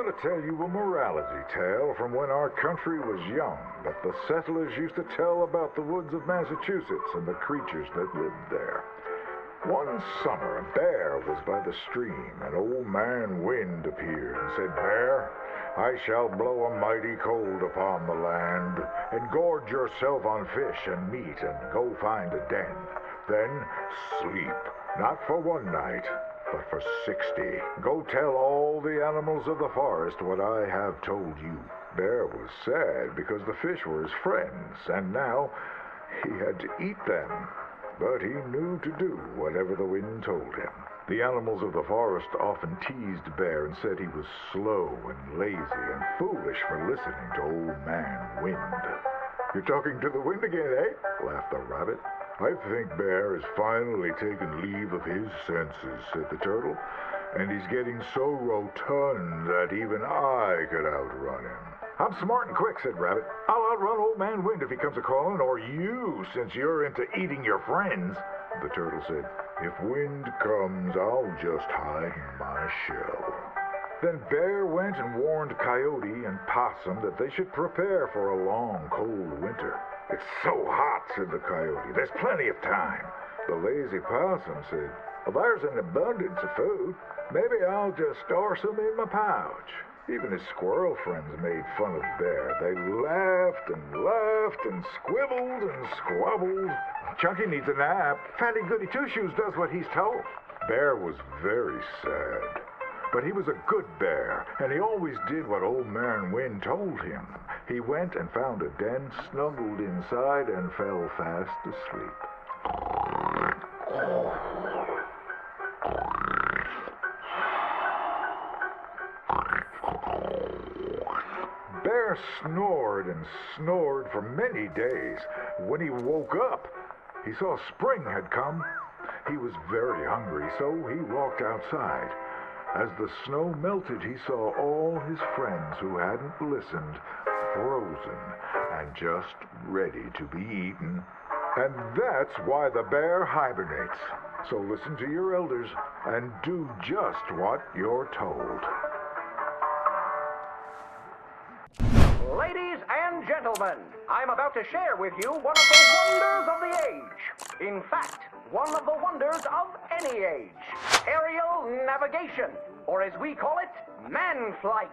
gonna tell you a morality tale from when our country was young that the settlers used to tell about the woods of Massachusetts and the creatures that lived there. One summer, a bear was by the stream, and Old Man Wind appeared and said, "Bear, I shall blow a mighty cold upon the land, and gorge yourself on fish and meat, and go find a den. Then sleep, not for one night, but for 60. Go tell all the animals of the forest what I have told you." Bear was sad because the fish were his friends, and now he had to eat them. But he knew to do whatever the wind told him. The animals of the forest often teased Bear and said he was slow and lazy and foolish for listening to Old Man Wind. "You're talking to the wind again, eh?" laughed the rabbit. "I think Bear has finally taken leave of his senses," said the turtle, "and he's getting so rotund that even I could outrun him." "I'm smart and quick," said Rabbit. "I'll outrun Old Man Wind if he comes a-calling, or you, since you're into eating your friends." The turtle said, "If Wind comes, I'll just hide in my shell." Then Bear went and warned Coyote and Possum that they should prepare for a long, cold winter. "It's so hot," said the Coyote. "There's plenty of time." The lazy Possum said, "Well, there's an abundance of food. Maybe I'll just store some in my pouch." Even his squirrel friends made fun of Bear. They laughed and squibbled and squabbled. "Chunky needs a nap. Fatty Goody Two-Shoes does what he's told." Bear was very sad. But he was a good bear, and he always did what Old Man Wind told him. He went and found a den, snuggled inside, and fell fast asleep. Bear snored and snored for many days. When he woke up, he saw spring had come. He was very hungry, so he walked outside. As the snow melted, he saw all his friends who hadn't listened, frozen and just ready to be eaten. And that's why the bear hibernates. So listen to your elders and do just what you're told. Ladies and gentlemen, I'm about to share with you one of the wonders of the age. In fact, one of the wonders of any age. Aerial navigation, or as we call it, man flight.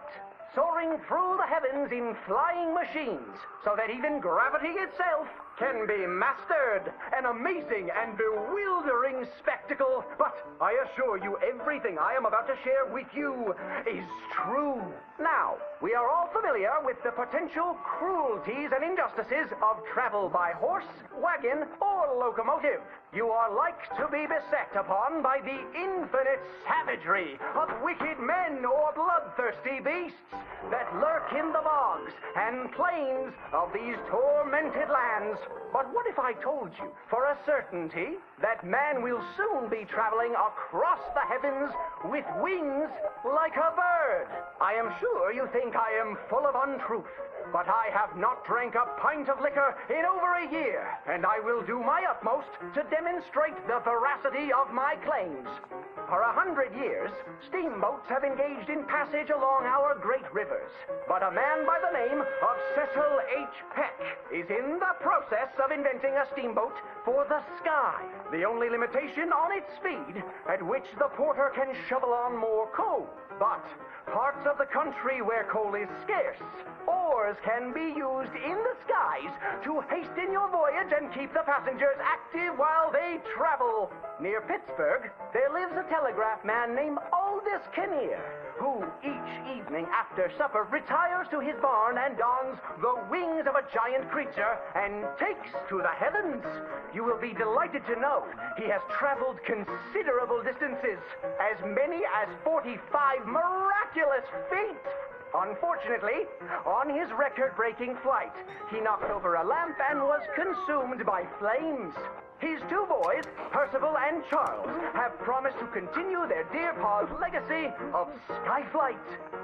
Soaring through the heavens in flying machines, so that even gravity itself can be mastered. An amazing and bewildering spectacle, but I assure you everything I am about to share with you is true. Now, we are all familiar with the potential cruelties and injustices of travel by horse, wagon, or locomotive. You are like to be beset upon by the infinite savagery of wicked men or bloodthirsty beasts that lurk in the bogs and plains of these tormented lands. But what if I told you for a certainty that man will soon be traveling across the heavens with wings like a bird? I am sure you think I am full of untruth, but I have not drank a pint of liquor in over a year, and I will do my utmost to demonstrate the veracity of my claims. For 100 years, steamboats have engaged in passage along our great rivers, but a man by the name of Cecil H. Peck is in the process of inventing a steamboat for the sky. The only limitation on its speed, at which the porter can shovel on more coal. But parts of the country where coal is scarce, oars can be used in the skies to hasten your voyage and keep the passengers active while they travel. Near Pittsburgh, there lives a telegraph man named Aldous Kinnear, who each evening after supper retires to his barn and dons the wings of a giant creature and takes to the heavens. You will be delighted to know he has traveled considerable distances, as many as 45 miraculous feet. Unfortunately, on his record-breaking flight, he knocked over a lamp and was consumed by flames. His two boys, Percival and Charles, have promised to continue their dear pa's legacy of skyflight.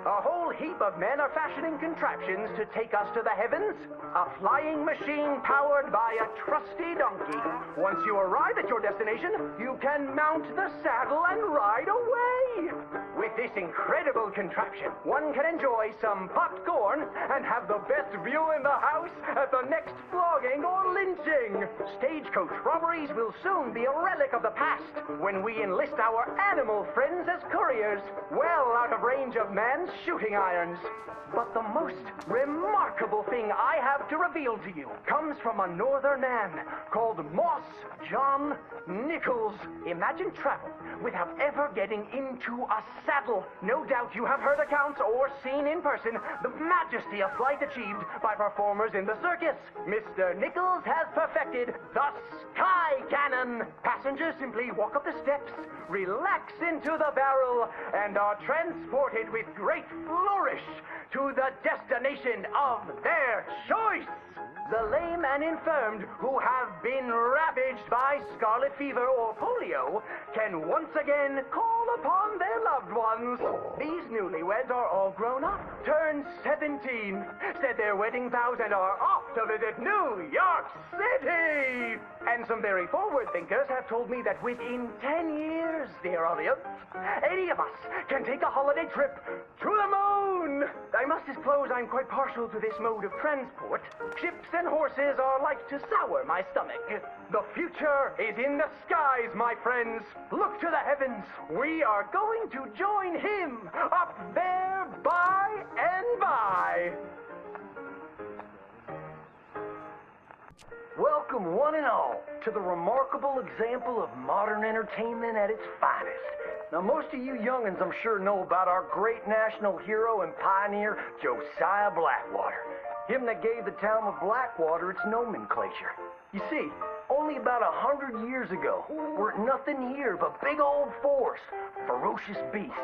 A whole heap of men are fashioning contraptions to take us to the heavens. A flying machine powered by a trusty donkey. Once you arrive at your destination, you can mount the saddle and ride away. With this incredible contraption, one can enjoy some popcorn and have the best view in the house at the next flogging or lynching. Stagecoach robberies will soon be a relic of the past when we enlist our animal friends as couriers, well out of range of man's shooting irons. But the most remarkable thing I have to reveal to you comes from a northern man called Moss John Nichols. Imagine travel without ever getting into a saddle. No doubt you have heard accounts or seen in person the majesty of flight achieved by performers in the circus. Mr. Nichols has perfected the sky cannon. Passengers simply walk up the steps, relax into the barrel, and are transported with great flourish to the destination of their choice. The lame and infirmed who have been ravaged by scarlet fever or polio can once again call upon their loved ones. These newlyweds are all grown up, turned 17, said their wedding vows, and are off to visit New York City. And some very forward thinkers have told me that within 10 years, dear audience, any of us can take a holiday trip to the moon. I must disclose I'm quite partial to this mode of transport. Ships and horses are like to sour my stomach. The future is in the skies, my friends. Look to the heavens. We are going to join him up there by and by. Welcome, one and all, to the remarkable example of modern entertainment at its finest. Now, most of you young'uns, I'm sure, know about our great national hero and pioneer, Josiah Blackwater. Him that gave the town of Blackwater its nomenclature. You see, only about 100 years ago, weren't nothing here but big old forest, ferocious beasts,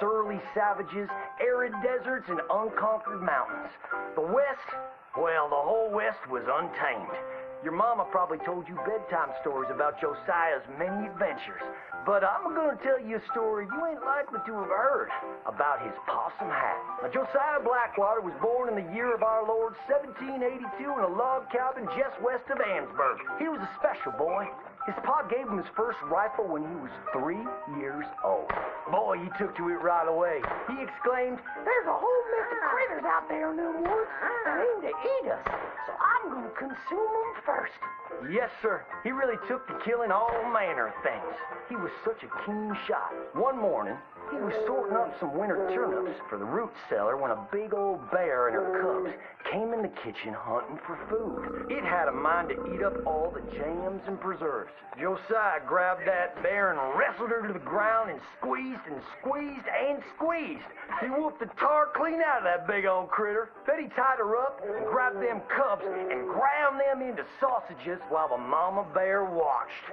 surly savages, arid deserts, and unconquered mountains. The West, well, the whole West was untamed. Your mama probably told you bedtime stories about Josiah's many adventures, but I'm gonna tell you a story you ain't likely to have heard about his possum hat. Now, Josiah Blackwater was born in the year of our Lord 1782 in a log cabin just west of Ansburg. He was a special boy. His pa gave him his first rifle when he was 3 years old. Boy, he took to it right away. He exclaimed, "There's a whole mess of critters out there in them woods that aim to eat us, so I'm gonna consume them first." Yes, sir. He really took to killing all manner of things. He was such a keen shot. One morning, he was sorting up some winter turnips for the root cellar when a big old bear and her cubs came in the kitchen hunting for food. It had a mind to eat up all the jams and preserves. Josiah grabbed that bear and wrestled her to the ground and squeezed and squeezed and squeezed. He whooped the tar clean out of that big old critter. Then he tied her up and grabbed them cubs and ground them into sausages while the mama bear watched.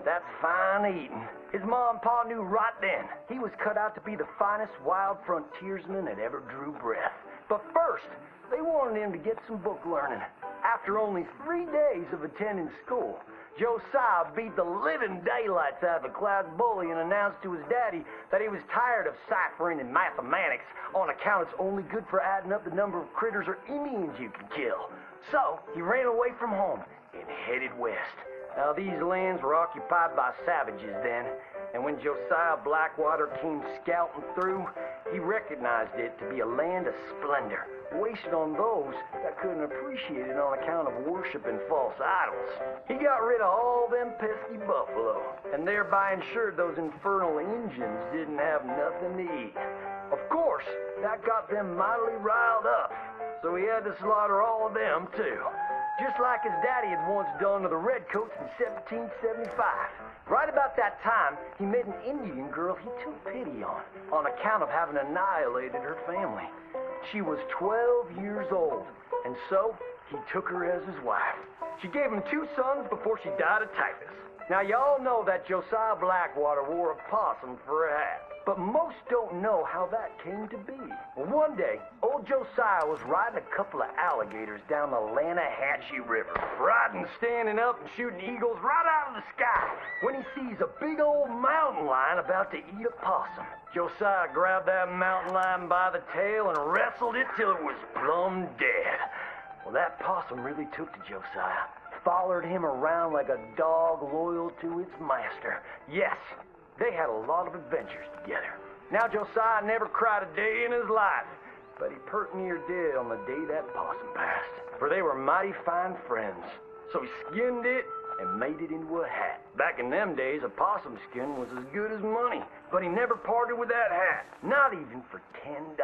That's fine eating. His mom and pa knew right then he was cut out to be the finest wild frontiersman that ever drew breath. But first, they wanted him to get some book learning. After only 3 days of attending school, Josiah beat the living daylights out of the class bully and announced to his daddy that he was tired of ciphering and mathematics on account it's only good for adding up the number of critters or Indians you can kill. So he ran away from home and headed west. Now, these lands were occupied by savages then, and when Josiah Blackwater came scouting through, he recognized it to be a land of splendor, wasted on those that couldn't appreciate it on account of worshiping false idols. He got rid of all them pesky buffalo, and thereby ensured those infernal Injuns didn't have nothing to eat. Of course, that got them mightily riled up, so he had to slaughter all of them too. Just like his daddy had once done to the Redcoats in 1775. Right about that time, he met an Indian girl he took pity on account of having annihilated her family. She was 12 years old, and so he took her as his wife. She gave him 2 sons before she died of typhus. Now, y'all know that Josiah Blackwater wore a possum for a hat, but most don't know how that came to be. Well, one day, old Josiah was riding a couple of alligators down the Lanahatchee River, riding, standing up, and shooting eagles right out of the sky, when he sees a big old mountain lion about to eat a possum. Josiah grabbed that mountain lion by the tail and wrestled it till it was plumb dead. Well, that possum really took to Josiah. Followed him around like a dog loyal to its master. Yes, they had a lot of adventures together. Now Josiah never cried a day in his life, but he pert near did on the day that possum passed, for they were mighty fine friends. So he skinned it and made it into a hat. Back in them days, a possum skin was as good as money, but he never parted with that hat, not even for $10.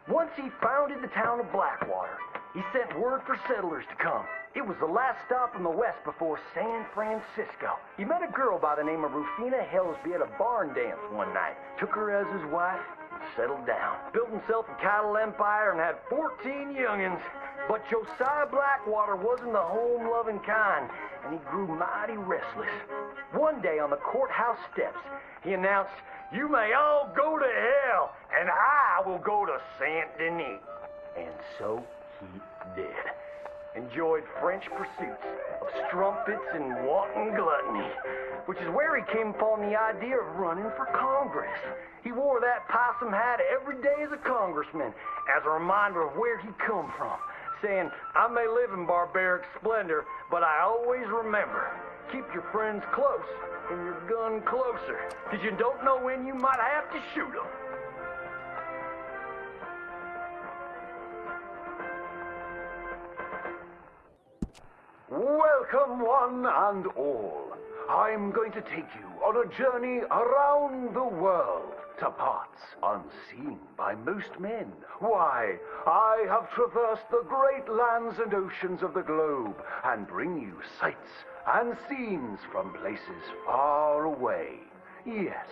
Once he founded the town of Blackwater, he sent word for settlers to come. It was the last stop in the west before San Francisco. He met a girl by the name of Rufina Helsby at a barn dance one night, took her as his wife, and settled down. Built himself a cattle empire and had 14 youngins. But Josiah Blackwater wasn't the home-loving kind, and he grew mighty restless. One day on the courthouse steps, he announced, "You may all go to hell, and I will go to Saint Denis." And so he did. Enjoyed French pursuits of strumpets and wanton gluttony, which is where he came upon the idea of running for Congress. He wore that possum hat every day as a congressman, as a reminder of where he come from, saying, "I may live in barbaric splendor, but I always remember, keep your friends close and your gun closer, because you don't know when you might have to shoot them." Welcome, one and all. I'm going to take you on a journey around the world to parts unseen by most men. Why, I have traversed the great lands and oceans of the globe and bring you sights and scenes from places far away. Yes,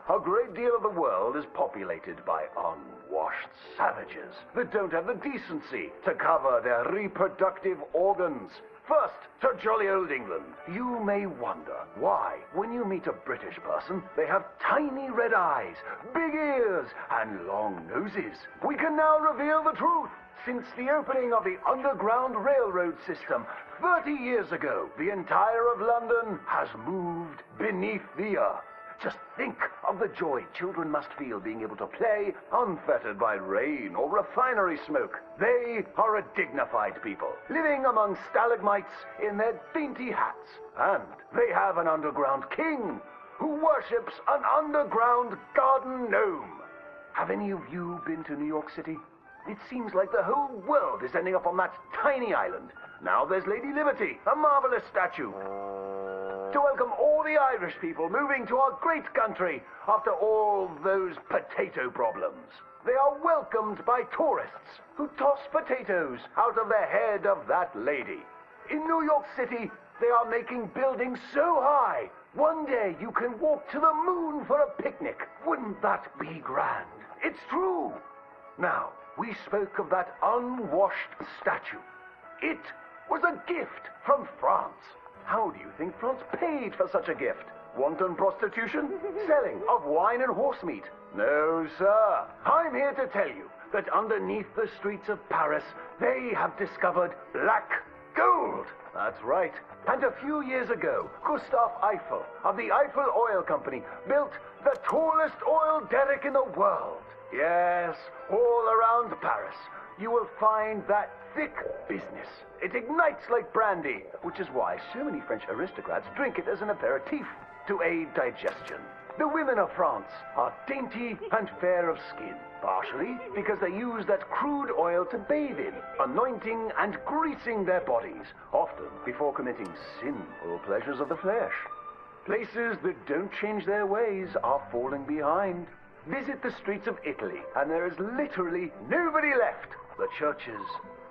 a great deal of the world is populated by unwashed savages that don't have the decency to cover their reproductive organs. First, to jolly old England. You may wonder why, when you meet a British person, they have tiny red eyes, big ears, and long noses. We can now reveal the truth. Since the opening of the Underground Railroad system 30 years ago, the entire of London has moved beneath the earth. Just think of the joy children must feel being able to play unfettered by rain or refinery smoke. They are a dignified people, living among stalagmites in their dainty hats. And they have an underground king who worships an underground garden gnome. Have any of you been to New York City? It seems like the whole world is ending up on that tiny island. Now there's Lady Liberty, a marvelous statue, to welcome all the Irish people moving to our great country after all those potato problems. They are welcomed by tourists who toss potatoes out of the head of that lady. In New York City, they are making buildings so high, one day you can walk to the moon for a picnic. Wouldn't that be grand? It's true. Now, we spoke of that unwashed statue. It was a gift from France. How do you think France paid for such a gift? Wanton prostitution? Selling of wine and horse meat? No, sir. I'm here to tell you that underneath the streets of Paris, they have discovered black gold. That's right. And a few years ago, Gustave Eiffel of the Eiffel Oil Company built the tallest oil derrick in the world. Yes, all around Paris, you will find that thick business. It ignites like brandy, which is why so many French aristocrats drink it as an aperitif to aid digestion. The women of France are dainty and fair of skin, partially because they use that crude oil to bathe in, anointing and greasing their bodies, often before committing sinful pleasures of the flesh. Places that don't change their ways are falling behind. Visit the streets of Italy, and there is literally nobody left. The churches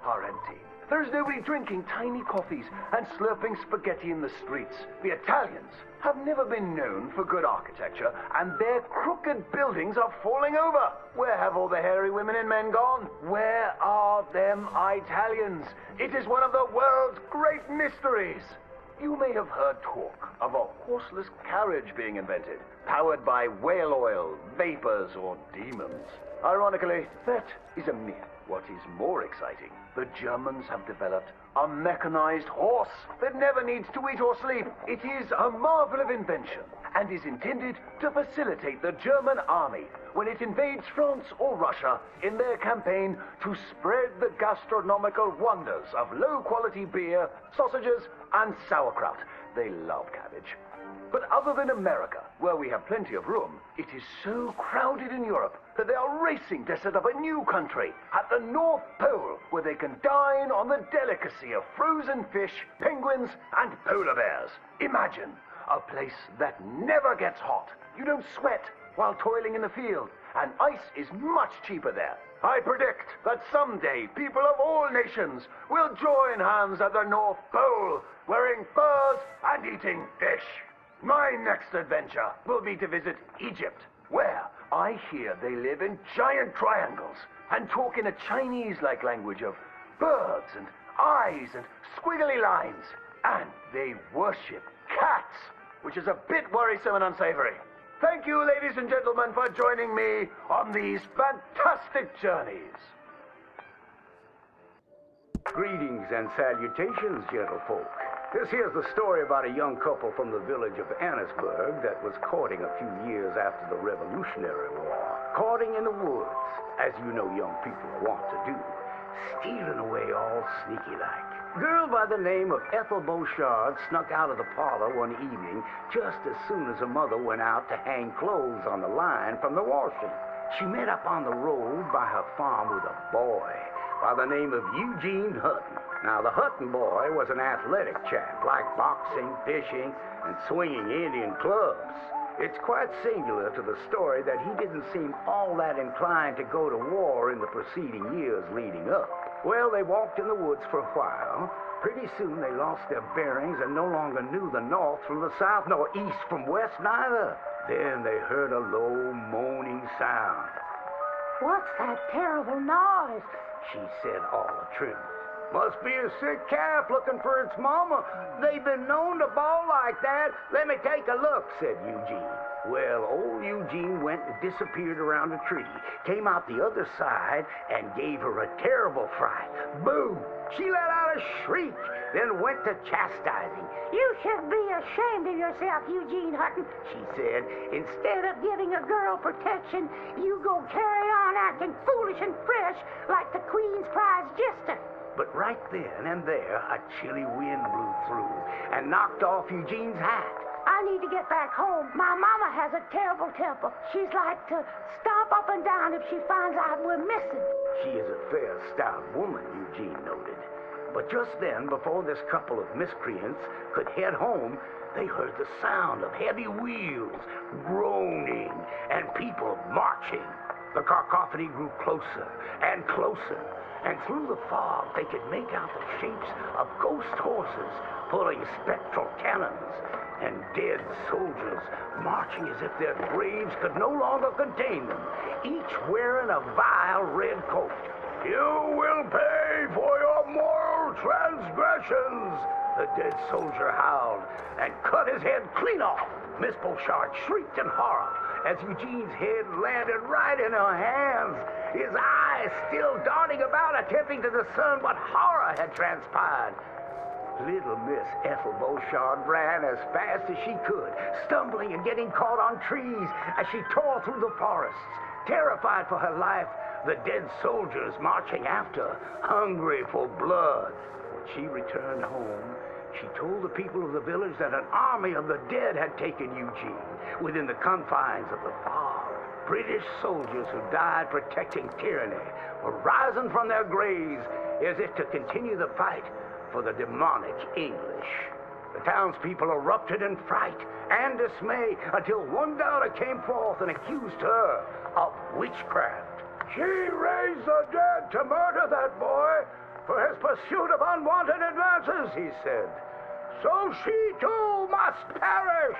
are empty. There is nobody drinking tiny coffees and slurping spaghetti in the streets. The Italians have never been known for good architecture, and their crooked buildings are falling over. Where have all the hairy women and men gone? Where are them Italians? It is one of the world's great mysteries. You may have heard talk of a horseless carriage being invented, powered by whale oil, vapors, or demons. Ironically, that is a myth. What is more exciting, the Germans have developed a mechanized horse that never needs to eat or sleep. It is a marvel of invention and is intended to facilitate the German army when it invades France or Russia in their campaign to spread the gastronomical wonders of low-quality beer, sausages, and sauerkraut. They love cabbage. But other than America, where we have plenty of room, it is so crowded in Europe that they are racing to set up a new country at the North Pole where they can dine on the delicacy of frozen fish, penguins, and polar bears. Imagine a place that never gets hot. You don't sweat while toiling in the field, and ice is much cheaper there. I predict that someday people of all nations will join hands at the North Pole, wearing furs and eating fish. My next adventure will be to visit Egypt, where I hear they live in giant triangles and talk in a Chinese-like language of birds and eyes and squiggly lines. And they worship cats, which is a bit worrisome and unsavory. Thank you, ladies and gentlemen, for joining me on these fantastic journeys. Greetings and salutations, gentlefolk. This here's the story about a young couple from the village of Annisburg that was courting a few years after the Revolutionary War. Courting in the woods, as you know young people want to do. Stealing away all sneaky-like. Girl by the name of Ethel Beauchard snuck out of the parlor one evening just as soon as her mother went out to hang clothes on the line from the washing. She met up on the road by her farm with a boy by the name of Eugene Hutton. Now, the Hutton boy was an athletic chap, liked boxing, fishing, and swinging Indian clubs. It's quite singular to the story that he didn't seem all that inclined to go to war in the preceding years leading up. Well, they walked in the woods for a while. Pretty soon they lost their bearings and no longer knew the north from the south, nor east from west neither. Then they heard a low moaning sound. What's that terrible noise? She said all the truth. Must be a sick calf looking for its mama. They've been known to bawl like that. Let me take a look, said Eugene. Well, old Eugene went and disappeared around a tree, came out the other side, and gave her a terrible fright. Boo! She let out a shriek, then went to chastising. You should be ashamed of yourself, Eugene Hutton, she said. Instead of giving a girl protection, you go carry on acting foolish and fresh like the Queen's prize jester. But right then and there, a chilly wind blew through and knocked off Eugene's hat. I need to get back home. My mama has a terrible temper. She's like to stomp up and down if she finds out we're missing. She is a fair, stout woman, Eugene noted. But just then, before this couple of miscreants could head home, they heard the sound of heavy wheels, groaning, and people marching. The cacophony grew closer and closer, and through the fog they could make out the shapes of ghost horses pulling spectral cannons, and dead soldiers marching as if their graves could no longer contain them, each wearing a vile red coat. You will pay for your moral transgressions, the dead soldier howled, and cut his head clean off. Miss Beauchard shrieked in horror as Eugene's head landed right in her hands, his eyes still darting about, attempting to discern what horror had transpired. Little Miss Ethel Beauchard ran as fast as she could, stumbling and getting caught on trees as she tore through the forests. Terrified for her life, the dead soldiers marching after, hungry for blood. When she returned home, she told the people of the village that an army of the dead had taken Eugene within the confines of the fog. British soldiers who died protecting tyranny were rising from their graves as if to continue the fight for the demonic English. The townspeople erupted in fright and dismay until one doubter came forth and accused her of witchcraft. She raised the dead to murder that boy for his pursuit of unwanted advances, he said. So she too must perish.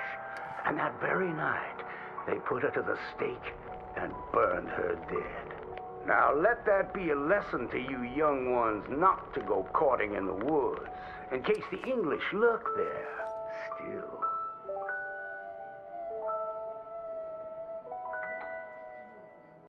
And that very night, they put her to the stake and burned her dead. Now let that be a lesson to you young ones not to go courting in the woods, in case the English lurk there still.